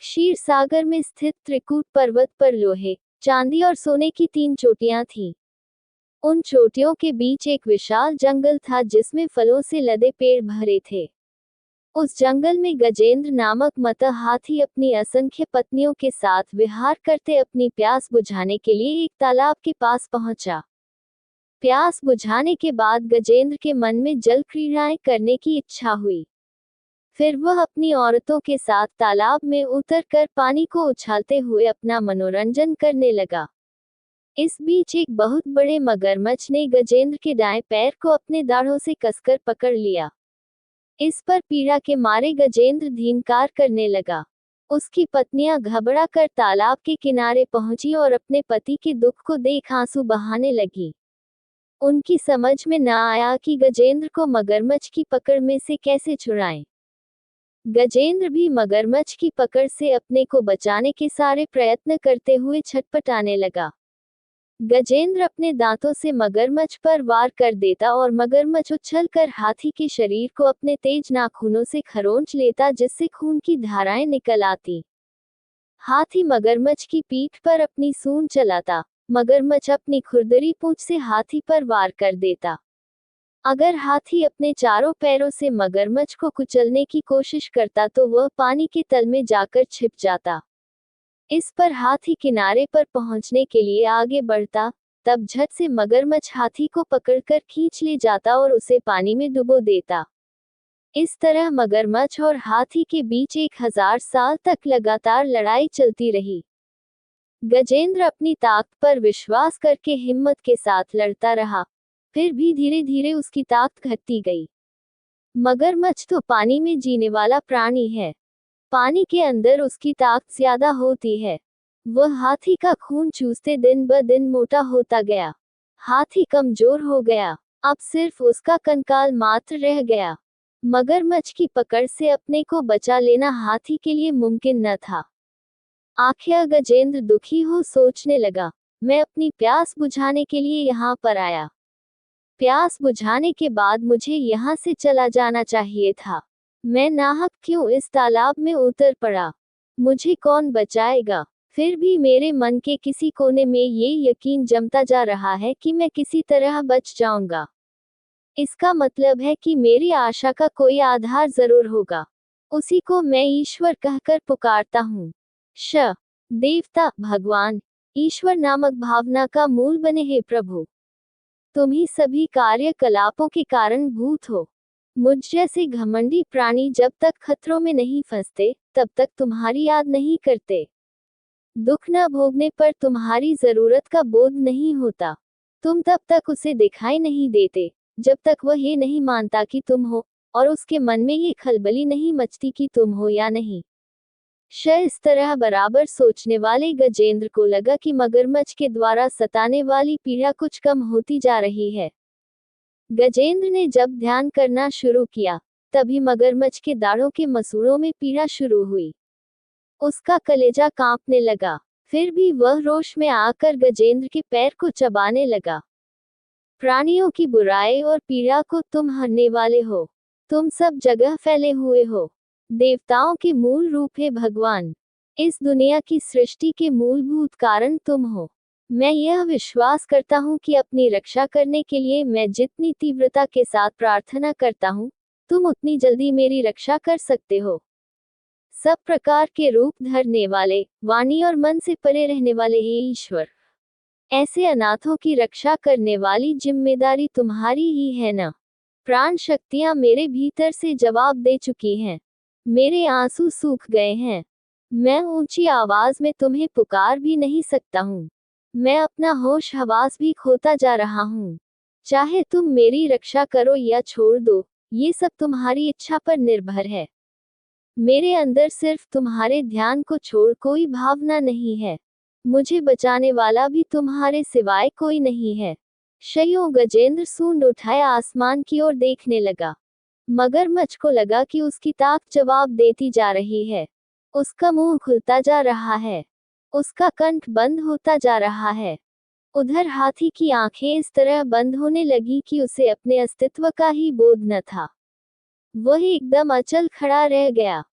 क्षीर सागर में स्थित त्रिकूट पर्वत पर लोहे, चांदी और सोने की 3 चोटियां थीं। उन चोटियों के बीच एक विशाल जंगल था जिसमें फलों से लदे पेड़ भरे थे। उस जंगल में गजेंद्र नामक मतः हाथी अपनी असंख्य पत्नियों के साथ विहार करते अपनी प्यास बुझाने के लिए एक तालाब के पास पहुंचा। प्यास बुझाने के बाद गजेंद्र के मन में जल क्रीड़ाएं करने की इच्छा हुई। फिर वह अपनी औरतों के साथ तालाब में उतरकर पानी को उछालते हुए अपना मनोरंजन करने लगा। इस बीच एक बहुत बड़े मगरमच्छ ने गजेंद्र के दाएं पैर को अपने दाढ़ों से कसकर पकड़ लिया। इस पर पीड़ा के मारे गजेंद्र धीनकार करने लगा। उसकी पत्नियां घबरा कर तालाब के किनारे पहुंची और अपने पति के दुख को देख आंसू बहाने लगी। उनकी समझ में न आया कि गजेंद्र को मगरमच्छ की पकड़ में से कैसे छुड़ाएं। गजेंद्र भी मगरमच्छ की पकड़ से अपने को बचाने के सारे प्रयत्न करते हुए छटपटाने लगा। गजेंद्र अपने दांतों से मगरमच्छ पर वार कर देता और मगरमच्छ उछलकर हाथी के शरीर को अपने तेज नाखूनों से खरोंच लेता जिससे खून की धाराएं निकल आती। हाथी मगरमच्छ की पीठ पर अपनी सूंड चलाता। मगरमच्छ अपनी खुरदरी पूंछ से हाथी पर वार कर देता। अगर हाथी अपने चारों पैरों से मगरमच्छ को कुचलने की कोशिश करता तो वह पानी के तल में जाकर छिप जाता। इस पर हाथी किनारे पर पहुंचने के लिए आगे बढ़ता, तब झट से मगरमच्छ हाथी को पकड़कर खींच ले जाता और उसे पानी में डुबो देता। इस तरह मगरमच्छ और हाथी के बीच 1000 साल तक लगातार लड़ाई चलती रही। गजेंद्र अपनी ताकत पर विश्वास करके हिम्मत के साथ लड़ता रहा, फिर भी धीरे धीरे उसकी ताकत घटती गई। मगरमच्छ तो पानी में जीने वाला प्राणी है। पानी के अंदर उसकी ताकत ज्यादा होती है। वह हाथी का खून चूसते दिन ब दिन मोटा होता गया। हाथी कमजोर हो गया। अब सिर्फ उसका कंकाल मात्र रह गया। मगरमच्छ की पकड़ से अपने को बचा लेना हाथी के लिए मुमकिन न था। आखिर गजेंद्र दुखी हो सोचने लगा, मैं अपनी प्यास बुझाने के लिए यहाँ पर आया। प्यास बुझाने के बाद मुझे यहाँ से चला जाना चाहिए था। मैं नाहक क्यों इस तालाब में उतर पड़ा? मुझे कौन बचाएगा? फिर भी मेरे मन के किसी कोने में ये यकीन जमता जा रहा है कि मैं किसी तरह बच जाऊंगा। इसका मतलब है कि मेरी आशा का कोई आधार जरूर होगा। उसी को मैं ईश्वर कहकर पुकारता हूँ। देवता, भगवान, ईश्वर नामक भावना का मूल बने हे प्रभु। तुम ही सभी कार्यकलापों के कारण भूत हो। मुझ जैसे घमंडी प्राणी जब तक खतरों में नहीं फंसते, तब तक तुम्हारी याद नहीं करते। दुख न भोगने पर तुम्हारी जरूरत का बोध नहीं होता। तुम तब तक उसे दिखाई नहीं देते, जब तक वह ये नहीं मानता कि तुम हो, और उसके मन में ये खलबली नहीं मचती कि तुम हो या नहीं। इस तरह बराबर सोचने वाले गजेंद्र को लगा कि मगरमच्छ के द्वारा सताने वाली पीड़ा कुछ कम होती जा रही है। गजेंद्र ने जब ध्यान करना शुरू किया, तभी मगरमच्छ के दाढ़ों के मसूड़ों में पीड़ा शुरू हुई। उसका कलेजा कांपने लगा। फिर भी वह रोष में आकर गजेंद्र के पैर को चबाने लगा। प्राणियों की बुराई और पीड़ा को तुम हरने वाले हो। तुम सब जगह फैले हुए हो। देवताओं के मूल रूप है भगवान। इस दुनिया की सृष्टि के मूलभूत कारण तुम हो। मैं यह विश्वास करता हूँ कि अपनी रक्षा करने के लिए मैं जितनी तीव्रता के साथ प्रार्थना करता हूँ, तुम उतनी जल्दी मेरी रक्षा कर सकते हो। सब प्रकार के रूप धरने वाले, वाणी और मन से परे रहने वाले हे ईश्वर, ऐसे अनाथों की रक्षा करने वाली जिम्मेदारी तुम्हारी ही है ना। प्राण शक्तियां मेरे भीतर से जवाब दे चुकी हैं। मेरे आंसू सूख गए हैं। मैं ऊंची आवाज में तुम्हें पुकार भी नहीं सकता हूँ। मैं अपना होश हवास भी खोता जा रहा हूँ। चाहे तुम मेरी रक्षा करो या छोड़ दो, ये सब तुम्हारी इच्छा पर निर्भर है। मेरे अंदर सिर्फ तुम्हारे ध्यान को छोड़ कोई भावना नहीं है। मुझे बचाने वाला भी तुम्हारे सिवाय कोई नहीं है। गजेंद्र सूंड उठाए आसमान की ओर देखने लगा। मगरमच्छ को लगा कि उसकी ताकत जवाब देती जा रही है। उसका मुंह खुलता जा रहा है। उसका कंठ बंद होता जा रहा है। उधर हाथी की आंखें इस तरह बंद होने लगी कि उसे अपने अस्तित्व का ही बोध न था। वह एकदम अचल खड़ा रह गया।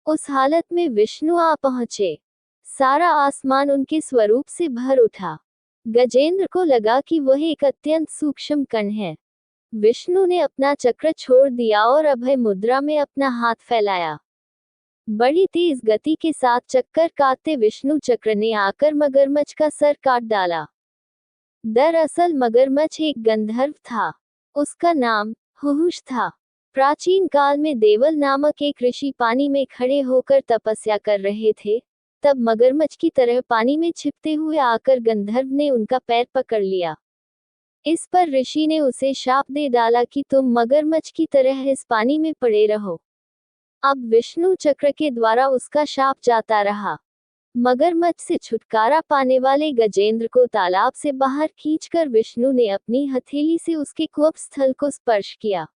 उस हालत में विष्णु आ पहुंचे। सारा आसमान उनके स्वरूप से भर उठा। गजेंद्र को लगा कि वह एक अत्यंत सूक्ष्म कण है। विष्णु ने अपना चक्र छोड़ दिया और अभय मुद्रा में अपना हाथ फैलाया। बड़ी तेज गति के साथ चक्कर काटते विष्णु चक्र ने आकर मगरमच्छ का सर काट डाला। दरअसल मगरमच्छ एक गंधर्व था। उसका नाम हुहुश था। प्राचीन काल में देवल नामक एक ऋषि पानी में खड़े होकर तपस्या कर रहे थे। तब मगरमच्छ की तरह पानी में छिपते हुए आकर गंधर्व ने उनका पैर पकड़ लिया। इस पर ऋषि ने उसे शाप दे डाला कि तुम मगरमच्छ की तरह इस पानी में पड़े रहो। अब विष्णु चक्र के द्वारा उसका शाप जाता रहा। मगरमच्छ से छुटकारा पाने वाले गजेंद्र को तालाब से बाहर खींचकर विष्णु ने अपनी हथेली से उसके कुप स्थल को स्पर्श किया।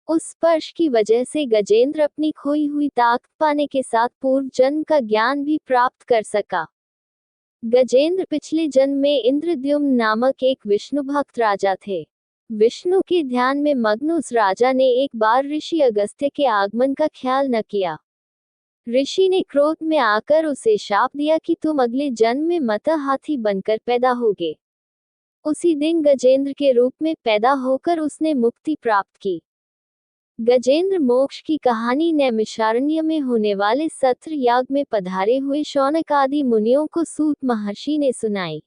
उस स्पर्श की वजह से गजेंद्र अपनी खोई हुई ताकत पाने के साथ पूर्व जन्म का ज्ञान भी प्राप्त कर सका। गजेंद्र पिछले जन्म में इंद्रद्युम्न नामक एक विष्णु भक्त राजा थे। विष्णु के ध्यान में मग्न उस राजा ने एक बार ऋषि अगस्त्य के आगमन का ख्याल न किया। ऋषि ने क्रोध में आकर उसे शाप दिया कि तुम अगले जन्म में मतः हाथी बनकर पैदा होगे। उसी दिन गजेंद्र के रूप में पैदा होकर उसने मुक्ति प्राप्त की। गजेंद्र मोक्ष की कहानी नैमिषारण्य में होने वाले सत्र याग में पधारे हुए शौनक आदि मुनियों को सूत महर्षि ने सुनाई।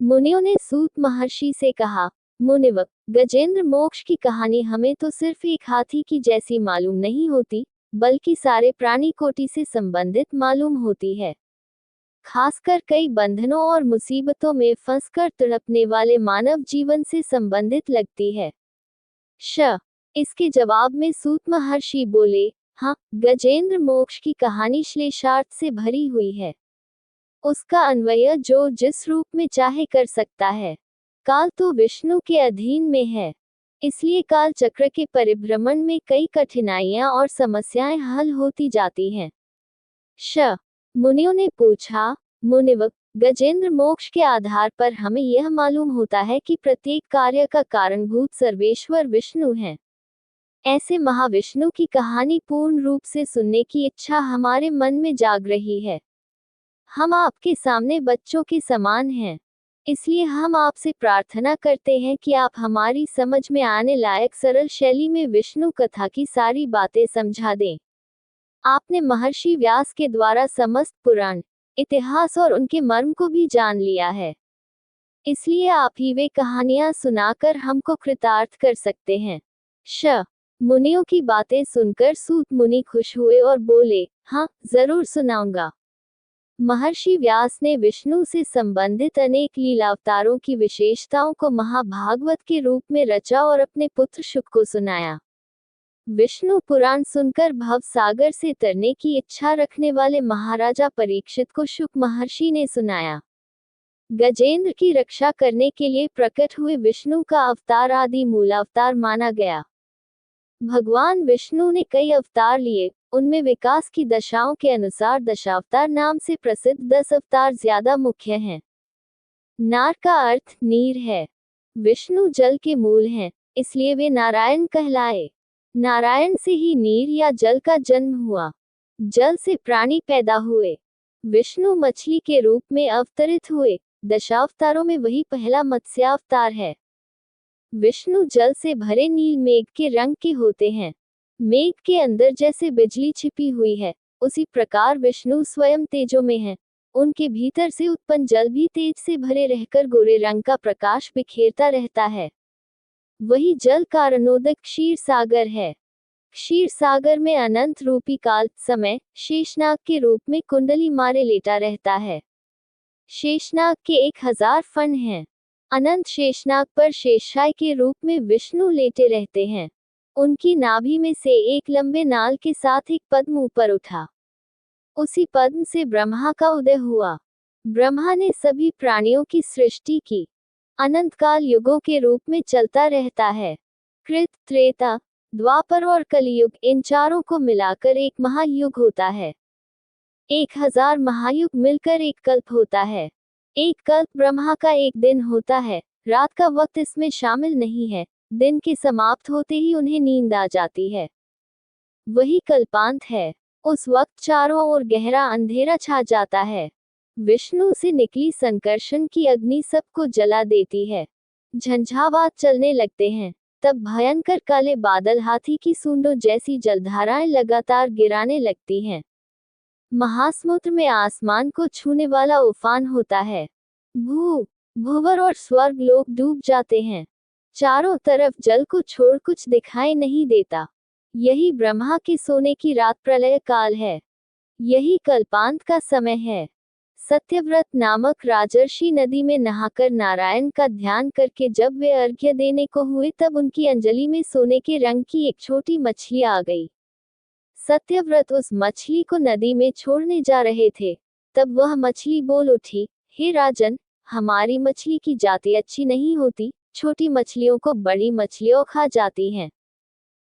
मुनियों ने सूत महर्षि से कहा, मुनिवर, गजेंद्र मोक्ष की कहानी हमें तो सिर्फ एक हाथी की जैसी मालूम नहीं होती, बल्कि सारे प्राणी कोटि से संबंधित मालूम होती है। खासकर कई बंधनों और मुसीबतों में फंसकर तड़पने वाले मानव जीवन से संबंधित लगती है। इसके जवाब में सूत महर्षि बोले, हाँ, गजेंद्र मोक्ष की कहानी श्लेषार्थ से भरी हुई है। उसका अन्वय जो जिस रूप में चाहे कर सकता है। काल तो विष्णु के अधीन में है, इसलिए काल चक्र के परिभ्रमण में कई कठिनाइयां और समस्याएं हल होती जाती हैं। मुनियों ने पूछा, मुनिवर, गजेंद्र मोक्ष के आधार पर हमें यह मालूम होता है कि प्रत्येक कार्य का कारणभूत सर्वेश्वर विष्णु है। ऐसे महाविष्णु की कहानी पूर्ण रूप से सुनने की इच्छा हमारे मन में जाग रही है। हम आपके सामने बच्चों के समान हैं, इसलिए हम आपसे प्रार्थना करते हैं कि आप हमारी समझ में आने लायक सरल शैली में विष्णु कथा की सारी बातें समझा दें। आपने महर्षि व्यास के द्वारा समस्त पुराण, इतिहास और उनके मर्म को भी जान लिया है, इसलिए आप ही वे कहानियां सुनाकर हमको कृतार्थ कर सकते हैं। मुनियों की बातें सुनकर सूत मुनि खुश हुए और बोले, हाँ, जरूर सुनाऊंगा। महर्षि व्यास ने विष्णु से संबंधित अनेक लीलावतारों की विशेषताओं को महाभागवत के रूप में रचा और अपने पुत्र शुक को सुनाया। विष्णु पुराण सुनकर भव सागर से तरने की इच्छा रखने वाले महाराजा परीक्षित को शुक महर्षि ने सुनाया। गजेंद्र की रक्षा करने के लिए प्रकट हुए विष्णु का अवतार आदि मूलावतार माना गया। भगवान विष्णु ने कई अवतार लिए, उनमें विकास की दशाओं के अनुसार दशावतार नाम से प्रसिद्ध 10 अवतार ज्यादा मुख्य हैं। नार का अर्थ नीर है। विष्णु जल के मूल हैं, इसलिए वे नारायण कहलाए। नारायण से ही नीर या जल का जन्म हुआ। जल से प्राणी पैदा हुए। विष्णु मछली के रूप में अवतरित हुए। दशावतारों में वही पहला मत्स्यावतार है। विष्णु जल से भरे नील मेघ के रंग के होते हैं। मेघ के अंदर जैसे बिजली छिपी हुई है, उसी प्रकार विष्णु स्वयं तेजो में है। उनके भीतर से उत्पन्न जल भी तेज से भरे रहकर गोरे रंग का प्रकाश बिखेरता रहता है। वही जल कारणोदक क्षीर सागर है। क्षीर सागर में अनंत रूपी काल समय शेषनाग के रूप में कुंडली मारे लेटा रहता है। शेषनाग के 1000 फण हैं। अनंत शेषनाग पर शेषशायी के रूप में विष्णु लेटे रहते हैं। उनकी नाभि में से एक लंबे नाल के साथ एक पद्म ऊपर उठा। उसी पद्म से ब्रह्मा का उदय हुआ। ब्रह्मा ने सभी प्राणियों की सृष्टि की। अनंत काल युगों के रूप में चलता रहता है। कृत, त्रेता, द्वापर और कलियुग, इन चारों को मिलाकर एक महायुग होता है। 1000 महायुग मिलकर एक कल्प होता है। एक कल्प ब्रह्मा का एक दिन होता है। रात का वक्त इसमें शामिल नहीं है। दिन के समाप्त होते ही उन्हें नींद आ जाती है। वही कल्पांत है। उस वक्त चारों ओर गहरा अंधेरा छा जाता है। विष्णु से निकली संकर्षण की अग्नि सबको जला देती है। झंझावात चलने लगते हैं। तब भयंकर काले बादल हाथी की सूंडों जैसी जलधाराएं लगातार गिराने लगती हैं। महासमुद्र में आसमान को छूने वाला उफान होता है। भूवर और स्वर्ग लोक डूब जाते हैं। चारों तरफ जल को छोड़ कुछ दिखाई नहीं देता। यही ब्रह्मा के सोने की रात प्रलय काल है। यही कल्पांत का समय है। सत्यव्रत नामक राजर्षि नदी में नहाकर नारायण का ध्यान करके जब वे अर्घ्य देने को हुए तब उनकी अंजलि में सोने के रंग की एक छोटी मछली आ गई। सत्यव्रत उस मछली को नदी में छोड़ने जा रहे थे। तब वह मछली बोल उठी, हे राजन, हमारी मछली की जाति अच्छी नहीं होती। छोटी मछलियों को बड़ी मछलियां खा जाती हैं।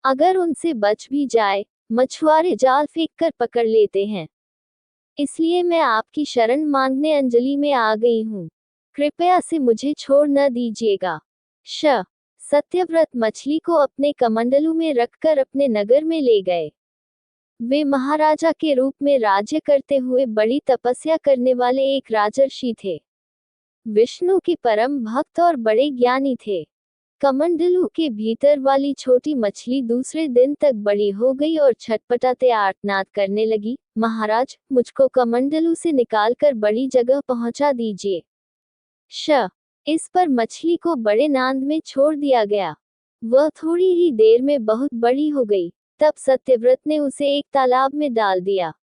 अगर उनसे बच भी जाए, मछुआरे जाल फेंक कर पकड़ लेते हैं। इसलिए मैं आपकी शरण मांगने अंजलि में आ गई हूँ। कृपया से मुझे छोड़ न दीजिएगा। सत्यव्रत मछली को अपने कमंडलू में रखकर अपने नगर में ले गए। वे महाराजा के रूप में राज्य करते हुए बड़ी तपस्या करने वाले एक राजर्षि थे। विष्णु के परम भक्त और बड़े ज्ञानी थे। कमंडलू के भीतर वाली छोटी मछली दूसरे दिन तक बड़ी हो गई और छटपटाते आर्तनाद करने लगी, महाराज, मुझको कमंडलू से निकालकर बड़ी जगह पहुंचा दीजिए। इस पर मछली को बड़े नांद में छोड़ दिया गया। वह थोड़ी ही देर में बहुत बड़ी हो गई। तब सत्यव्रत ने उसे एक तालाब में डाल दिया।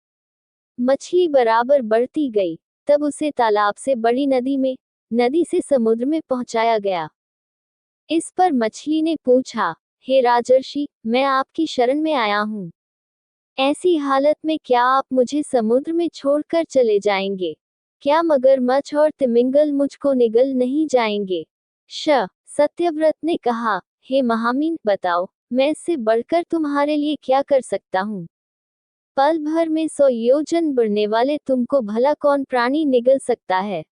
मछली बराबर बढ़ती गई। तब उसे तालाब से बड़ी नदी से समुद्र में पहुंचाया गया। इस पर मछली ने पूछा, हे राजर्षि, मैं आपकी शरण में आया हूँ। ऐसी हालत में क्या आप मुझे समुद्र में छोड़कर चले जाएंगे? क्या मगरमच्छ और तिमिंगल मुझको निगल नहीं जाएंगे? सत्यव्रत ने कहा, हे महामीन, बताओ, मैं इससे बढ़कर तुम्हारे लिए क्या कर सकता हूँ? पल भर में 100 योजन बढ़ने वाले तुमको भला कौन प्राणी निगल सकता है?